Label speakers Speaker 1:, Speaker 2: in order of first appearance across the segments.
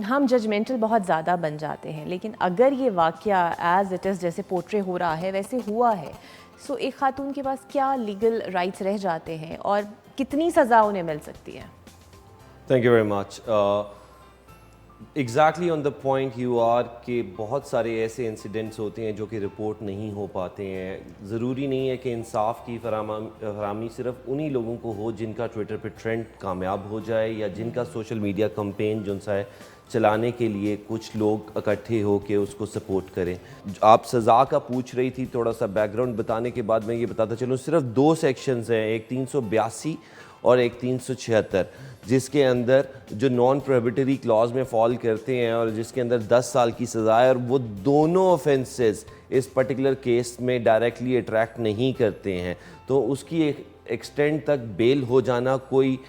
Speaker 1: हम जजमेंटल बहुत ज़्यादा बन जाते हैं, लेकिन अगर ये वाक़या एज़ इट इज़ जैसे पोर्ट्रे हो रहा है वैसे हुआ है, सो एक खातून के पास क्या लीगल राइट्स रह जाते हैं और कितनी सज़ा उन्हें मिल सकती है?
Speaker 2: Thank you very much. Exactly on the point you are कि बहुत सारे ऐसे इंसिडेंट्स होते हैं जो कि रिपोर्ट नहीं हो पाते हैं। ज़रूरी नहीं है कि इंसाफ की फराहमी सिर्फ उन्हीं लोगों को हो जिनका ट्विटर पे ट्रेंड कामयाब हो जाए या जिनका सोशल मीडिया कंपेन जो सा है चलाने के लिए कुछ लोग इकट्ठे हो के उसको सपोर्ट करें। आप सज़ा का पूछ रही थी, थोड़ा सा बैकग्राउंड बताने के बाद मैं ये बताता चलूँ, सिर्फ दो सेक्शंस हैं, एक 382 और एक 376, जिसके अंदर जो नॉन प्रोहिबिटरी क्लॉज में फॉल करते हैं और जिसके अंदर 10 साल की सज़ा है, और वो दोनों ऑफेंसेस इस पर्टिकुलर केस में डायरेक्टली अट्रैक्ट नहीं करते हैं, तो उसकी एक एक्सटेंड तक बेल हो जाना कोई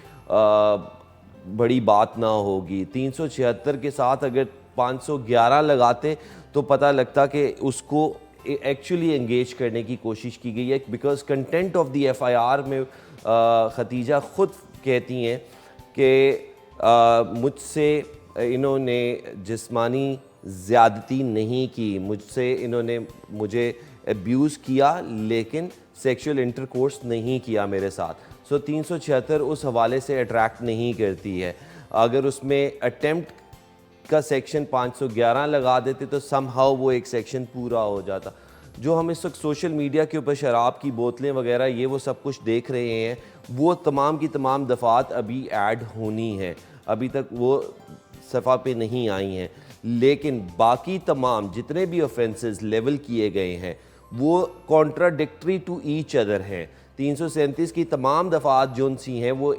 Speaker 2: बड़ी बात ना होगी। 376 के साथ अगर 511 लगाते तो पता लगता कि उसको एक्चुअली एंगेज करने की कोशिश की गई है, because content of the FIR में खतीजा खुद कहती हैं कि मुझसे इन्होंने जिस्मानी ज़्यादती नहीं की, मुझसे इन्होंने मुझे अब्यूज़ किया लेकिन सेक्सुअल इंटरकोर्स नहीं किया मेरे साथ। सो 376 उस हवाले से अट्रैक्ट नहीं करती है। अगर उसमें अटेम्प्ट का सेक्शन 511 लगा देते तो समहाउ वो एक सेक्शन पूरा हो जाता। जो हम इस वक्त सोशल मीडिया के ऊपर शराब की बोतलें वगैरह ये वो सब कुछ देख रहे हैं, वो तमाम की तमाम दफ़ात अभी ऐड होनी है, अभी तक वो सफ़ा पे नहीं आई हैं। लेकिन बाकी तमाम जितने भी ऑफेंसेस लेवल किए गए हैं वो कॉन्ट्राडिक्टरी टू ईच अदर हैं। 337 की तमाम दफ़ात जो सी हैं वो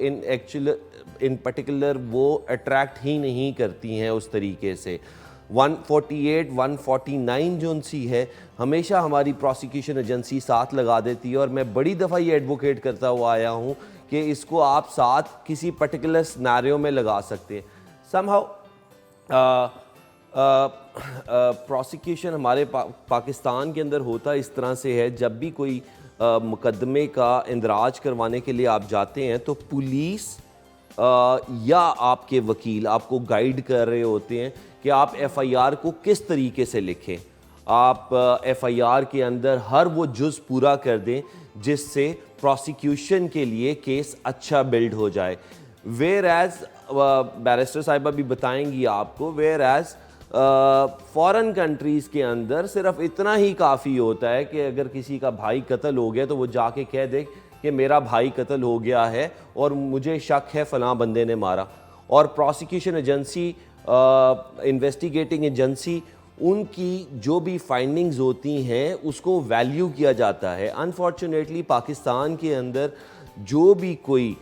Speaker 2: इन पर्टिकुलर वो अट्रैक्ट ही नहीं करती हैं उस तरीके से। 148, 149 जो सी है हमेशा हमारी प्रोसिक्यूशन एजेंसी साथ लगा देती है, और मैं बड़ी दफ़ा ये एडवोकेट करता हुआ आया हूँ कि इसको आप साथ किसी पर्टिकुलर सिनेरियो में लगा सकते हैं। समहाउ प्रोसिक्यूशन हमारे पाकिस्तान के अंदर होता इस तरह से है, जब भी कोई मुकदमे का इंदराज करवाने के लिए आप जाते हैं तो पुलिस या आपके वकील आपको गाइड कर रहे होते हैं कि आप एफआईआर को किस तरीके से लिखें। आप एफआईआर के अंदर हर वो जुज़ पूरा कर दें जिससे प्रोसिक्यूशन के लिए केस अच्छा बिल्ड हो जाए। वेयर एज बैरिस्टर साहिबा भी बताएंगी आपको, वेयर एज फॉरेन कंट्रीज़ के अंदर सिर्फ इतना ही काफ़ी होता है कि अगर किसी का भाई कत्ल हो गया तो वो जाके कह दे कि मेरा भाई कत्ल हो गया है और मुझे शक है फ़लाँ बंदे ने मारा, और प्रोसिक्यूशन एजेंसी इन्वेस्टिगेटिंग एजेंसी उनकी जो भी फाइंडिंग्स होती हैं उसको वैल्यू किया जाता है। अनफॉर्चुनेटली पाकिस्तान के अंदर जो भी कोई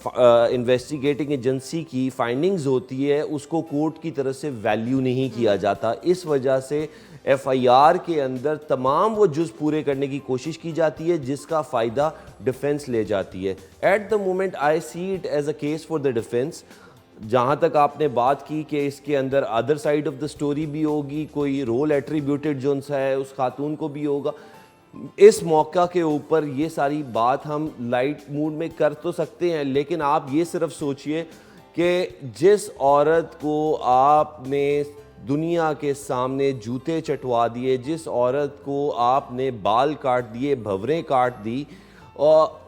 Speaker 2: इन्वेस्टिगेटिंग एजेंसी की फाइंडिंग्स होती है उसको कोर्ट की तरफ से वैल्यू नहीं किया जाता। इस वजह से एफआईआर के अंदर तमाम वो जुज़ पूरे करने की कोशिश की जाती है जिसका फ़ायदा डिफेंस ले जाती है। At the moment I see it as a case for the defence. जहाँ तक आपने बात की कि इसके अंदर other side of the story भी होगी, कोई रोल एट्रीब्यूटेड जो सा है उस खातून को भी होगा, इस मौका के ऊपर ये सारी बात हम लाइट मूड में कर तो सकते हैं, लेकिन आप ये सिर्फ सोचिए कि जिस औरत को आपने दुनिया के सामने जूते चटवा दिए, जिस औरत को आपने बाल काट दिए, भंवरें काट दी, और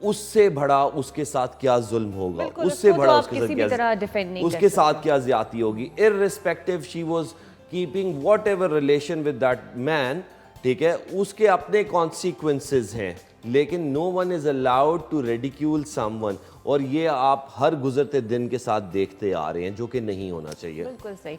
Speaker 2: उससे बड़ा उसके साथ क्या जुल्म होगा, उससे बड़ा उसके साथ क्या ज्यादती होगी, irrespective she was keeping whatever relation with that man. ठीक है, उसके अपने कॉन्सिक्वेंसेस हैं, लेकिन no one is allowed to ridicule someone, और ये आप हर गुजरते दिन के साथ देखते आ रहे हैं जो कि नहीं होना चाहिए।
Speaker 1: बिल्कुल सही।